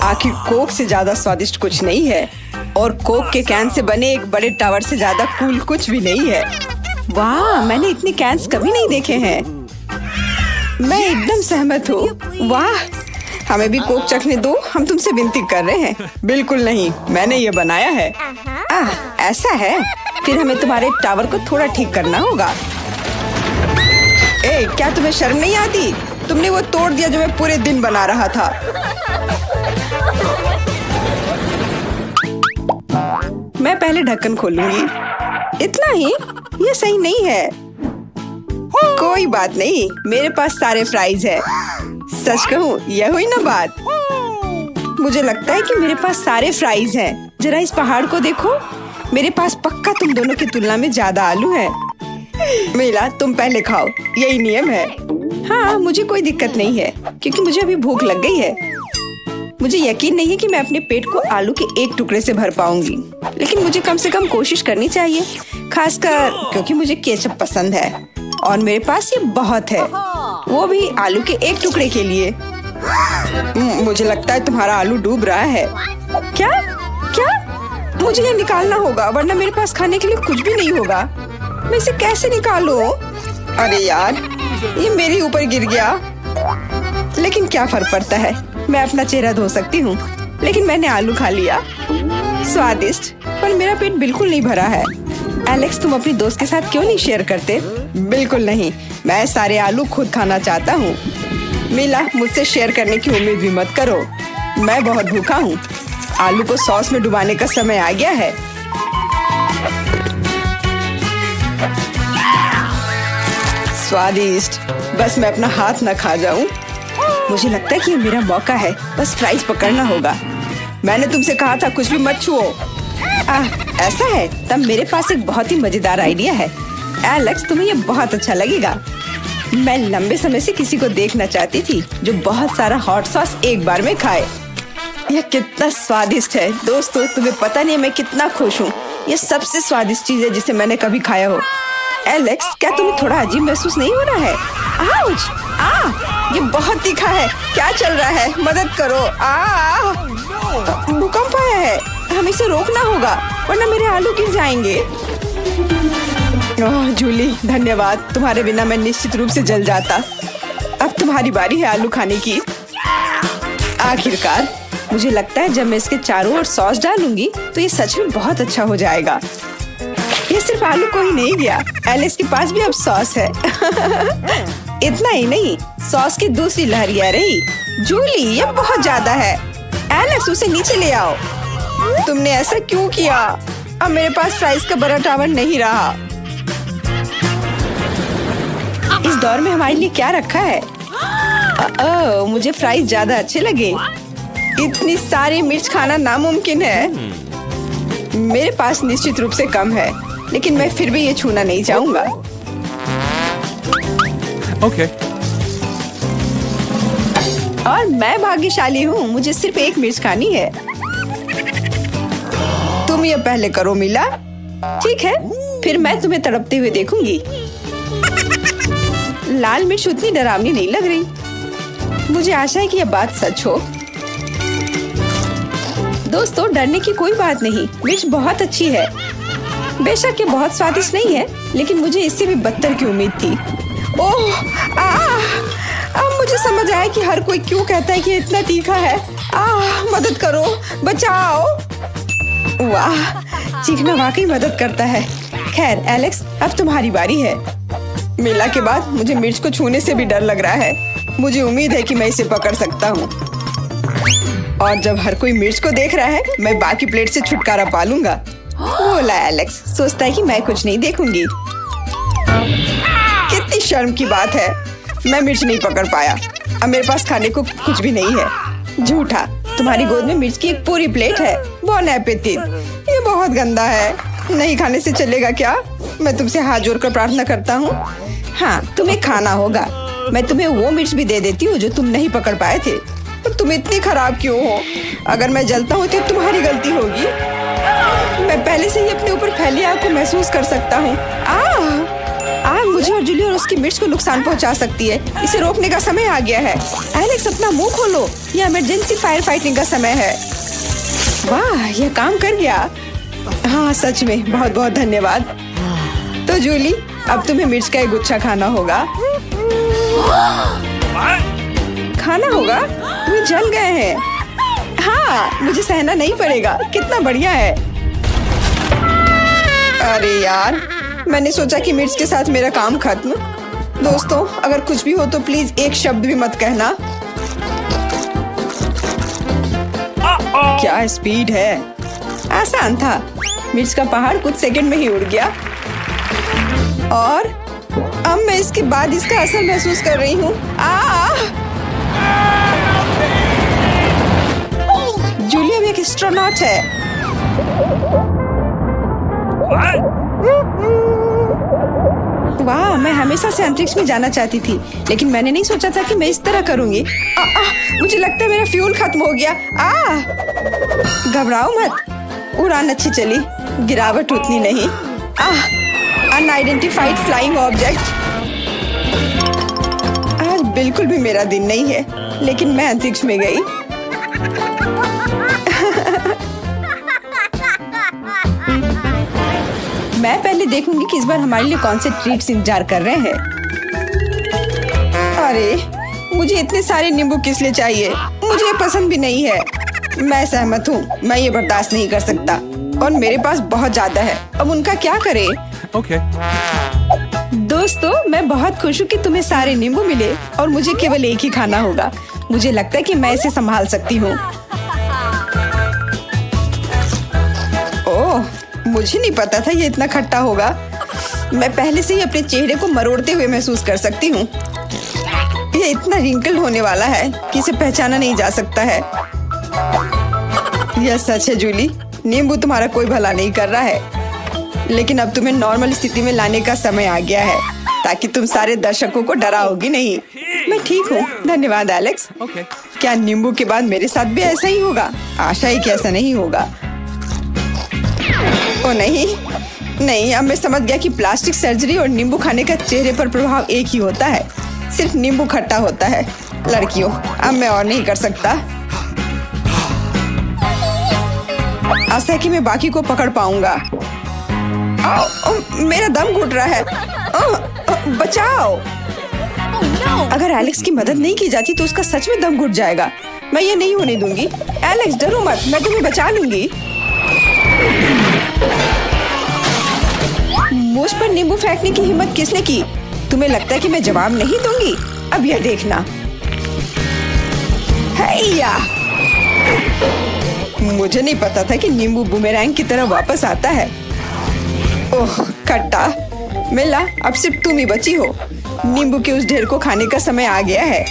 आखिर कोक से ज्यादा स्वादिष्ट कुछ नहीं है और कोक के कैन से बने एक बड़े टावर से ज्यादा कूल कुछ भी नहीं है। वाह, मैंने इतने कैन्स कभी नहीं देखे हैं। मैं एकदम सहमत हूँ। वाह, हमें भी कोक चखने दो, हम तुमसे विनती कर रहे हैं। बिल्कुल नहीं, मैंने ये बनाया है। ऐसा है, फिर हमें तुम्हारे टावर को थोड़ा ठीक करना होगा। क्या तुम्हें शर्म नहीं आती? तुमने वो तोड़ दिया जो मैं पूरे दिन बना रहा था। मैं पहले ढक्कन खोलूंगी। इतना ही? ये सही नहीं है। कोई बात नहीं, मेरे पास सारे फ्राइज है। सच कहूँ, यह हुई ना बात। मुझे लगता है कि मेरे पास सारे फ्राइज हैं। जरा इस पहाड़ को देखो। मेरे पास पक्का तुम दोनों की तुलना में ज्यादा आलू है। मीला, तुम पहले खाओ, यही नियम है। हाँ, मुझे कोई दिक्कत नहीं है क्योंकि मुझे अभी भूख लग गई है। मुझे यकीन नहीं है कि मैं अपने पेट को आलू के एक टुकड़े से भर पाऊंगी, लेकिन मुझे कम से कम कोशिश करनी चाहिए, खासकर क्योंकि मुझे केचप पसंद है और मेरे पास ये बहुत है, वो भी आलू के एक टुकड़े के लिए। मुझे लगता है तुम्हारा आलू डूब रहा है। क्या? मुझे ये निकालना होगा, वरना मेरे पास खाने के लिए कुछ भी नहीं होगा। मैं इसे कैसे निकालूं? अरे यार, ये मेरे ऊपर गिर गया। लेकिन क्या फर्क पड़ता है, मैं अपना चेहरा धो सकती हूँ। लेकिन मैंने आलू खा लिया। स्वादिष्ट, पर मेरा पेट बिल्कुल नहीं भरा है। एलेक्स, तुम अपनी दोस्त के साथ क्यों नहीं शेयर करते? बिल्कुल नहीं, मैं सारे आलू खुद खाना चाहता हूँ। मीला, मुझसे शेयर करने की उम्मीद भी मत करो। मैं बहुत भूखा हूँ। आलू को सॉस में डुबाने का समय आ गया है। स्वादिष्ट, बस मैं अपना हाथ न खा जाऊं। मुझे लगता है कि ये मेरा मौका है, बस फ्राइज पकड़ना होगा। मैंने तुमसे कहा था कुछ भी मत छुओ। ऐसा है? तब मेरे पास एक बहुत ही मजेदार आइडिया है। एलेक्स, तुम्हें ये बहुत अच्छा लगेगा। मैं लंबे समय से किसी को देखना चाहती थी जो बहुत सारा हॉट सॉस एक बार में खाए। यह कितना स्वादिष्ट है दोस्तों, तुम्हें पता नहीं मैं कितना खुश हूँ। यह सबसे स्वादिष्ट चीज है जिसे मैंने कभी खाया हो। एलेक्स, क्या तुम्हें थोड़ा अजीब महसूस नहीं हो रहा है? ये बहुत तीखा है। क्या चल रहा है? मदद करो। भूकंप आया है, हमें इसे रोकना होगा वरना मेरे आलू गिर जाएंगे। ओह जूली, धन्यवाद, तुम्हारे बिना मैं निश्चित रूप से जल जाता। अब तुम्हारी बारी है आलू खाने की। आखिरकार, मुझे लगता है जब मैं इसके चारों ओर सॉस डालूंगी तो ये सच में बहुत अच्छा हो जाएगा। ये सिर्फ आलू को ही नहीं गया, एलेक्स के पास भी अब सॉस है। इतना ही नहीं, सॉस की दूसरी लहर आ रही। जूली, ये बहुत ज्यादा है। एलेक्स, उसे नीचे ले आओ। तुमने ऐसा क्यों किया? अब मेरे पास फ्राइज का बड़ा टावर नहीं रहा। इस दौर में हमारे लिए क्या रखा है? मुझे फ्राइज ज्यादा अच्छे लगे। इतनी सारी मिर्च खाना नामुमकिन है। मेरे पास निश्चित रूप से कम है, लेकिन मैं फिर भी ये छूना नहीं चाहूंगा। ओके। और मैं भाग्यशाली हूँ, मुझे सिर्फ एक मिर्च खानी है। तुम ये पहले करो मीला। ठीक है, फिर मैं तुम्हें तड़पते हुए देखूंगी। लाल मिर्च उतनी डरावनी नहीं लग रही। मुझे आशा है कि यह बात सच हो। दोस्तों, डरने की कोई बात नहीं, मिर्च बहुत अच्छी है। बेशक ये बहुत स्वादिष्ट नहीं है, लेकिन मुझे इससे भी बदतर की उम्मीद थी। ओह, अब मुझे समझ आया कि हर कोई क्यों कहता है कि इतना तीखा है। मदद करो, बचाओ। वाह, चीखना वाकई मदद करता है। खैर एलेक्स, अब तुम्हारी बारी है। मीला के बाद मुझे मिर्च को छूने से भी डर लग रहा है। मुझे उम्मीद है कि मैं इसे पकड़ सकता हूँ। और जब हर कोई मिर्च को देख रहा है, मैं बाकी प्लेट से छुटकारा पा लूंगा। बोला एलेक्स, सोचता है कि मैं कुछ नहीं देखूंगी। कितनी शर्म की बात है, मैं मिर्च नहीं पकड़ पाया। अब मेरे पास खाने को कुछ भी नहीं है। झूठा, तुम्हारी गोद में मिर्च की एक पूरी प्लेट है। बॉन एपेटिट। ये बहुत गंदा है, नहीं खाने से चलेगा क्या? मैं तुमसे हाथ जोड़कर प्रार्थना करता हूँ। हाँ, तुम्हें खाना होगा। मैं तुम्हें वो मिर्च भी दे देती हूँ जो तुम नहीं पकड़ पाए थे। तो तुम इतनी खराब क्यों हो? अगर मैं जलता हूँ तो तुम्हारी गलती होगी। मैं पहले से ही अपने ऊपर फैली आग को महसूस कर सकता हूँ। मुझे मुझे और जूली और उसकी मिर्च को नुकसान पहुंचा सकती है। इसे रोकने का समय आ गया है। एलेक्स, अपना मुंह खोलो, यह इमरजेंसी फायर फाइटिंग का समय है। वाह, यह काम कर गया। हाँ, सच में बहुत बहुत धन्यवाद। तो जूली, अब तुम्हें मिर्च का एक गुच्छा खाना होगा। खाना होगा? वे जल गए हैं। हाँ, मुझे सहना नहीं पड़ेगा। कितना बढ़िया है। अरे यार, मैंने सोचा कि मिर्च के साथ मेरा काम खत्म। दोस्तों, अगर कुछ भी हो तो प्लीज एक शब्द भी मत कहना। क्या स्पीड है। आसान था। मिर्च का पहाड़ कुछ सेकंड में ही उड़ गया और अब मैं इसके बाद इसका असर महसूस कर रही हूँ। जूलिया भी एक एस्ट्रोनॉट है। वाह, मैं हमेशा से अंतरिक्ष में जाना चाहती थी, लेकिन मैंने नहीं सोचा था कि मैं इस तरह करूंगी। मुझे लगता है मेरा फ्यूल खत्म हो गया। घबराओ मत, उड़ान अच्छी चली, गिरावट उतनी नहीं। Unidentified flying object. आज बिल्कुल भी मेरा दिन नहीं है, लेकिन मैं अंतरिक्ष में गई। मैं पहले देखूंगी कि इस बार हमारे लिए कौन से ट्रीट्स इंतजार कर रहे हैं। अरे, मुझे इतने सारे नींबू किस लिए चाहिए? मुझे ये पसंद भी नहीं है। मैं सहमत हूँ, मैं ये बर्दाश्त नहीं कर सकता और मेरे पास बहुत ज्यादा है। अब उनका क्या करें? Okay. दोस्तों, मैं बहुत खुश हूँ कि तुम्हें सारे नींबू मिले और मुझे केवल एक ही खाना होगा। मुझे लगता है कि मैं इसे संभाल सकती हूँ। ओह, मुझे नहीं पता था ये इतना खट्टा होगा। मैं पहले से ही अपने चेहरे को मरोड़ते हुए महसूस कर सकती हूँ। ये इतना रिंकल होने वाला है कि इसे पहचाना नहीं जा सकता है। यह सच है जूली, नींबू तुम्हारा कोई भला नहीं कर रहा है, लेकिन अब तुम्हें नॉर्मल स्थिति में लाने का समय आ गया है ताकि तुम सारे दर्शकों को डराओगी नहीं। मैं ठीक हूँ, धन्यवाद एलेक्स। Okay. क्या नींबू के बाद मेरे साथ भी ऐसा ही होगा? आशा ही कि ऐसा नहीं होगा। ओ नहीं, अब मैं समझ गया कि प्लास्टिक सर्जरी और नींबू खाने का चेहरे पर प्रभाव एक ही होता है। सिर्फ नींबू खट्टा होता है। लड़कियों, अब मैं और नहीं कर सकता। आशा है कि मैं बाकी को पकड़ पाऊंगा। मेरा दम घुट रहा है। बचाओ। अगर एलेक्स की मदद नहीं की जाती तो उसका सच में दम घुट जाएगा। मैं ये नहीं होने दूंगी। एलेक्स, डरो मत, मैं तुम्हें बचा लूंगी। मुझ पर नींबू फेंकने की हिम्मत किसने की? तुम्हें लगता है कि मैं जवाब नहीं दूंगी? अब यह देखना। हैया! मुझे नहीं पता था कि नींबू बूमेरैंग की तरह वापस आता है। ओह, खट्टा। मिला, अब सिर्फ तुम ही बची हो। नींबू के उस ढेर को खाने का समय आ गया है।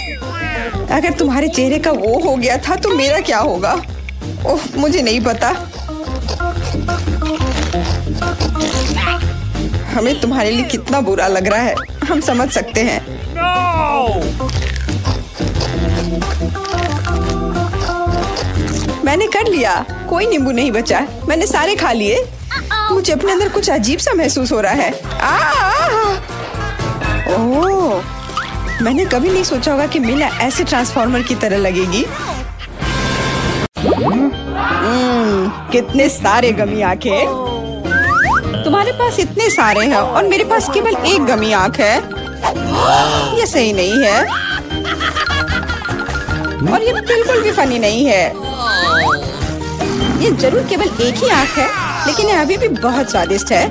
अगर तुम्हारे चेहरे का वो हो गया था तो मेरा क्या होगा? ओह, मुझे नहीं पता। हमें तुम्हारे लिए कितना बुरा लग रहा है, हम समझ सकते हैं। मैंने कर लिया, कोई नींबू नहीं बचा। मैंने सारे खा लिए। मुझे अपने अंदर कुछ अजीब सा महसूस हो रहा है। ओह, मैंने कभी नहीं सोचा होगा कि मिला ऐसे ट्रांसफॉर्मर की तरह लगेगी। कितने सारे गमी आंखें। तुम्हारे पास इतने सारे हैं और मेरे पास केवल एक गमी आंख है। ये सही नहीं है और ये बिल्कुल भी फनी नहीं है। ये जरूर केवल एक ही आंख है, लेकिन ये अभी भी बहुत स्वादिष्ट है।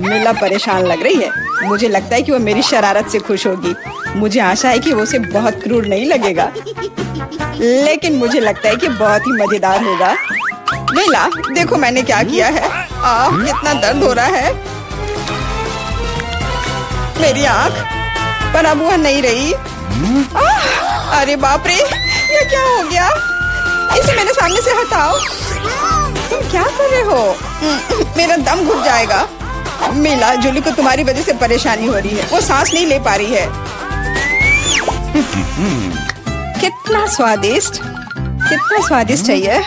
मिला परेशान लग रही है। मुझे लगता है कि वो मेरी शरारत से खुश होगी। मुझे आशा है कि वो उसे बहुत क्रूर नहीं लगेगा, लेकिन मुझे लगता है कि बहुत ही मजेदार होगा। मिला, देखो मैंने क्या किया है। कितना दर्द हो रहा है। मेरी आँख, पर अब वह नहीं रही। अरे बाप रे, ये क्या हो गया? इसे मेरे सामने से हटाओ। तुम क्या कर रहे हो? मेरा दम घुट जाएगा। मिला, जूली को तुम्हारी वजह से परेशानी हो रही है। वो सांस नहीं ले पा रही है। कितना स्वादिष्ट है ये।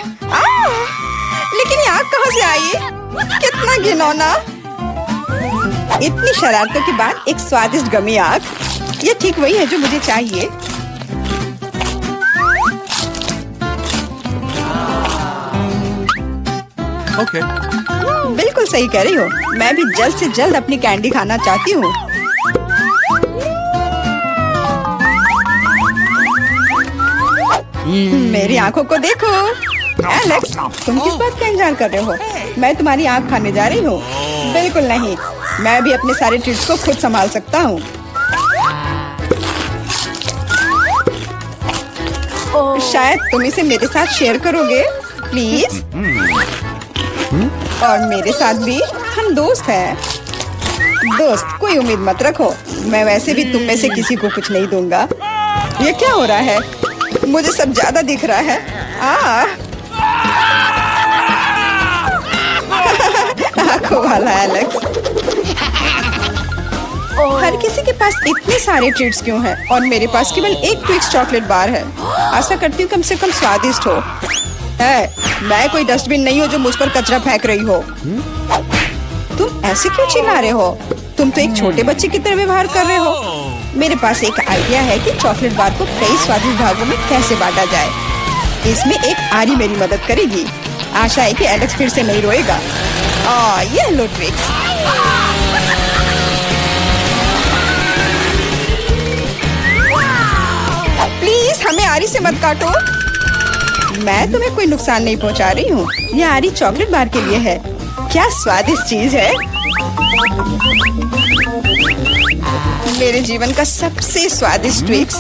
लेकिन ये आग कहाँ से आई? कितना घिनौना। इतनी शरारतों के बाद एक स्वादिष्ट गमी आग, ये ठीक वही है जो मुझे चाहिए। ओके। बिल्कुल सही कह रही हो। मैं भी जल्द से जल्द अपनी कैंडी खाना चाहती हूँ। मेरी आंखों को देखो। एलेक्स, तुम किस बात का इंतजार कर रहे हो? मैं तुम्हारी आंख खाने जा रही हूँ। बिल्कुल नहीं, मैं भी अपने सारे ट्रीट्स को खुद संभाल सकता हूँ। शायद तुम इसे मेरे साथ शेयर करोगे, प्लीज? और मेरे साथ भी, हम दोस्त हैं। दोस्त, कोई उम्मीद मत रखो। मैं वैसे भी तुम में से किसी को कुछ नहीं दूंगा। ये क्या हो रहा है? मुझे सब ज्यादा दिख रहा है। आंखों वाला एलेक्स। हर किसी के पास इतने सारे ट्रीट्स क्यों हैं और मेरे पास केवल एक ट्विक्स चॉकलेट बार है? आशा करती हूँ कम से कम स्वादिष्ट हो। मैं कोई डस्टबिन नहीं हूँ जो मुझ पर कचरा फेंक रही हो। तुम ऐसे क्यों चिल्ला रहे हो? तुम तो एक छोटे बच्चे की तरह व्यवहार कर रहे हो। मेरे पास एक आइडिया है कि चॉकलेट बार को कई स्वादिष्ट भागों में कैसे बांटा जाए। इसमें एक आरी मेरी मदद करेगी। आशा है कि एलेक्स फिर से नहीं रोएगा। ये लो ट्विक्स। प्लीज हमें आरी से मत काटो। मैं तुम्हें कोई नुकसान नहीं पहुंचा रही हूँ। ये आरी चॉकलेट बार के लिए है। क्या स्वादिष्ट चीज है। मेरे जीवन का सबसे स्वादिष्ट ट्विक्स।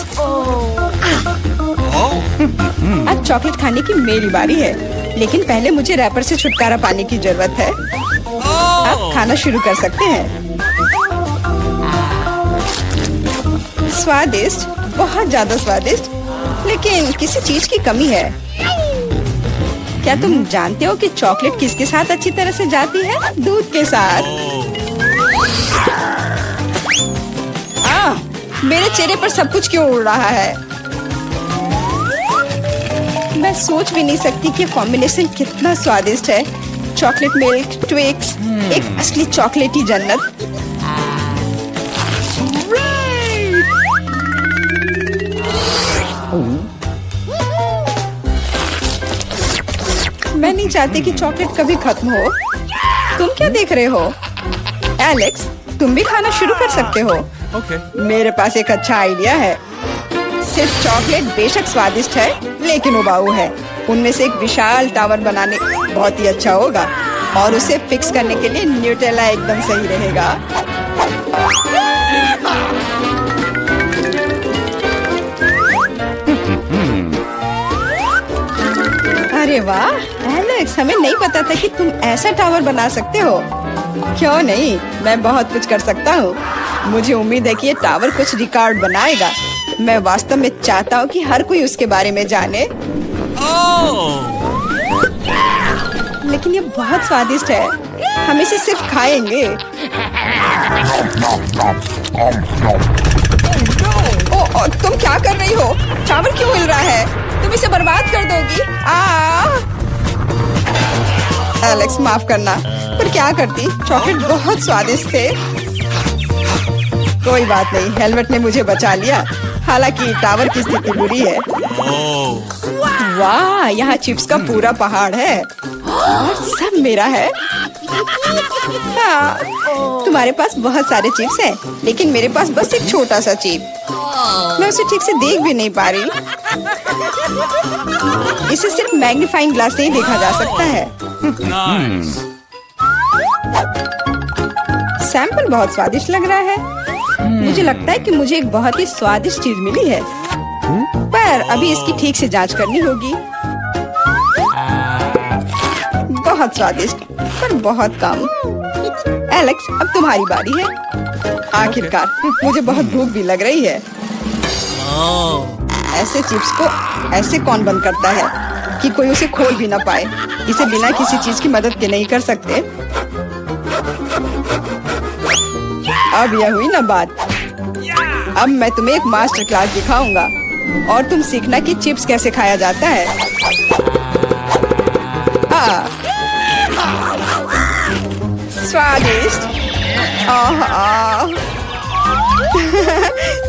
अब चॉकलेट खाने की मेरी बारी है, लेकिन पहले मुझे रैपर से छुटकारा पाने की जरूरत है। आप खाना शुरू कर सकते हैं। स्वादिष्ट, बहुत ज्यादा स्वादिष्ट, लेकिन किसी चीज की कमी है। क्या तुम जानते हो कि चॉकलेट किसके साथ अच्छी तरह से जाती है? दूध के साथ। मेरे चेहरे पर सब कुछ क्यों उड़ रहा है? मैं सोच भी नहीं सकती कि कॉम्बिनेशन कितना स्वादिष्ट है। चॉकलेट मिल्क ट्विक्स, एक असली चॉकलेटी जन्नत। मैं नहीं चाहती कि चॉकलेट कभी खत्म हो। तुम क्या देख रहे हो? एलेक्स, तुम भी खाना शुरू कर सकते हो। मेरे पास एक अच्छा आइडिया है। सिर्फ चॉकलेट बेशक स्वादिष्ट है, लेकिन उबाऊ है। उनमें से एक विशाल टावर बनाने बहुत ही अच्छा होगा, और उसे फिक्स करने के लिए न्यूटेला एकदम सही रहेगा। अरे वाह एलेक्स, हमें नहीं पता था कि तुम ऐसा टावर बना सकते हो। क्यों नहीं, मैं बहुत कुछ कर सकता हूँ। मुझे उम्मीद है कि ये टावर कुछ रिकॉर्ड बनाएगा। मैं वास्तव में चाहता हूँ कि हर कोई उसके बारे में जाने। लेकिन ये बहुत स्वादिष्ट है, हम इसे सिर्फ खाएंगे। तुम क्या कर रही हो? टावर क्यों हिल रहा है? तुम इसे बर्बाद कर दोगी। एलेक्स, माफ करना, पर क्या करती? चॉकलेट बहुत स्वादिष्ट थे। कोई बात नहीं, हेलमेट ने मुझे बचा लिया। हालांकि टावर की स्थिति बुरी है। वाह, यहाँ चिप्स का पूरा पहाड़ है और सब मेरा है। तुम्हारे पास बहुत सारे चिप्स हैं, लेकिन मेरे पास बस एक छोटा सा चिप। मैं उसे ठीक से देख भी नहीं पा रही। इसे सिर्फ मैग्नीफाइंग ग्लास से ही देखा जा सकता है। सैंपल बहुत स्वादिष्ट लग रहा है। मुझे लगता है कि मुझे एक बहुत ही स्वादिष्ट चीज मिली है, पर अभी इसकी ठीक से जांच करनी होगी। बहुत स्वादिष्ट, पर बहुत कम। एलेक्स, अब तुम्हारी बारी है। आखिरकार मुझे बहुत भूख भी लग रही है। ऐसे चिप्स को ऐसे कौन बंद करता है कि कोई उसे खोल भी ना पाए? इसे बिना किसी चीज की मदद के नहीं कर सकते। अब यह हुई ना बात। अब मैं तुम्हें एक मास्टर क्लास दिखाऊंगा और तुम सीखना कि चिप्स कैसे खाया जाता है। स्वादिष्ट।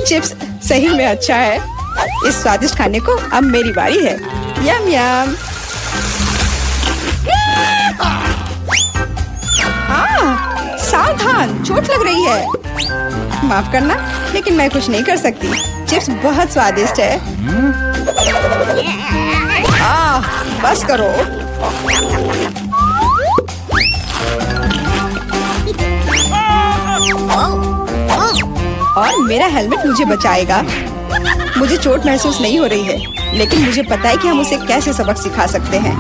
चिप्स सही में अच्छा है। इस स्वादिष्ट खाने को अब मेरी बारी है। यम यम। सावधान, चोट लग रही है। माफ करना, लेकिन मैं कुछ नहीं कर सकती। चिप्स बहुत स्वादिष्ट है। बस करो। और मेरा हेलमेट मुझे बचाएगा। मुझे चोट महसूस नहीं हो रही है, लेकिन मुझे पता है कि हम उसे कैसे सबक सिखा सकते हैं।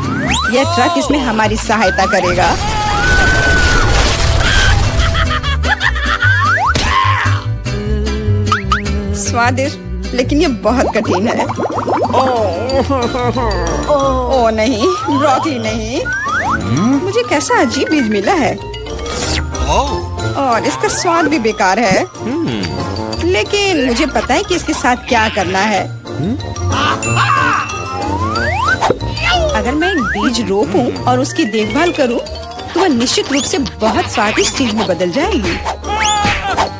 यह ट्रक इसमें हमारी सहायता करेगा। स्वादिष्ट, लेकिन ये बहुत कठिन है। ओह नहीं, ब्रोकली नहीं। मुझे कैसा अजीब बीज मिला है और इसका स्वाद भी बेकार है। लेकिन मुझे पता है कि इसके साथ क्या करना है। अगर मैं एक बीज रोपूं और उसकी देखभाल करूं, तो वह निश्चित रूप से बहुत स्वादिष्ट चीज में बदल जाएगी।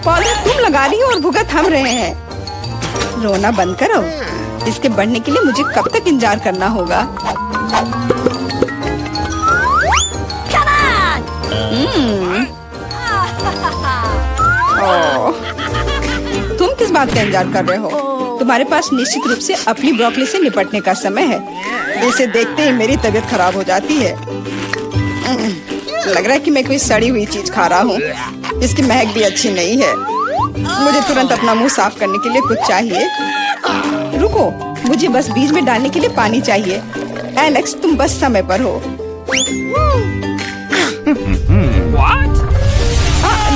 पौधे तुम लगा रही हो और भुगत हम रहे हैं। रोना बंद करो। इसके बढ़ने के लिए मुझे कब तक इंतजार करना होगा? तुम किस बात का इंतजार कर रहे हो? तुम्हारे पास निश्चित रूप से अपनी ब्रोकली से निपटने का समय है। इसे देखते ही मेरी तबीयत खराब हो जाती है। लग रहा है कि मैं कोई सड़ी हुई चीज खा रहा हूँ। इसकी महक भी अच्छी नहीं है। मुझे तुरंत अपना मुंह साफ करने के लिए कुछ चाहिए। रुको, मुझे बस बीज में डालने के लिए पानी चाहिए। एलेक्स, तुम बस समय पर हो।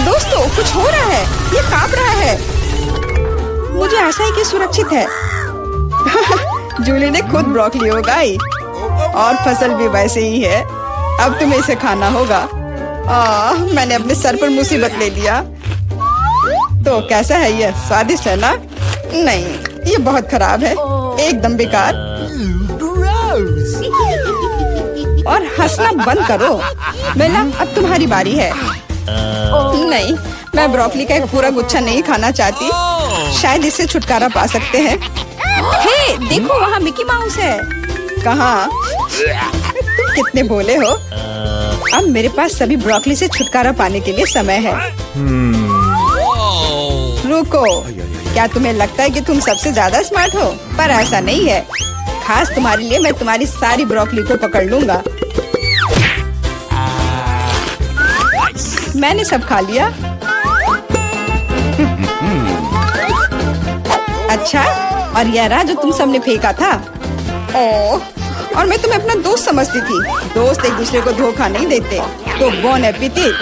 दोस्तों, कुछ हो रहा है। ये कांप रहा है। मुझे आशा है कि सुरक्षित है। जूली ने खुद ब्रोकली उगाई और फसल भी वैसे ही है। अब तुम्हें इसे खाना होगा। मैंने अपने सर पर मुसीबत ले लिया। तो कैसा है ये? स्वादिष्ट है ना? नहीं, ये बहुत खराब है। एकदम बेकार। और हंसना बंद करो। बेला, अब तुम्हारी बारी है। नहीं, मैं ब्रोकली का एक पूरा गुच्छा नहीं खाना चाहती। शायद इससे छुटकारा पा सकते हैं। हे, देखो, वहाँ मिकी माउस है। कहाँ? तुम कितने भोले हो। अब मेरे पास सभी ब्रोकली से छुटकारा पाने के लिए समय है। रुको, क्या तुम्हें लगता है कि तुम सबसे ज्यादा स्मार्ट हो? पर ऐसा नहीं है। खास तुम्हारे लिए मैं तुम्हारी सारी ब्रोकली को पकड़ लूंगा। मैंने सब खा लिया। अच्छा, और यह रहा जो तुम सबने फेंका था। ओह, और मैं तुम्हें अपना दोस्त समझती थी। दोस्त एक दूसरे को धोखा नहीं देते। तो बोन एपेटिट।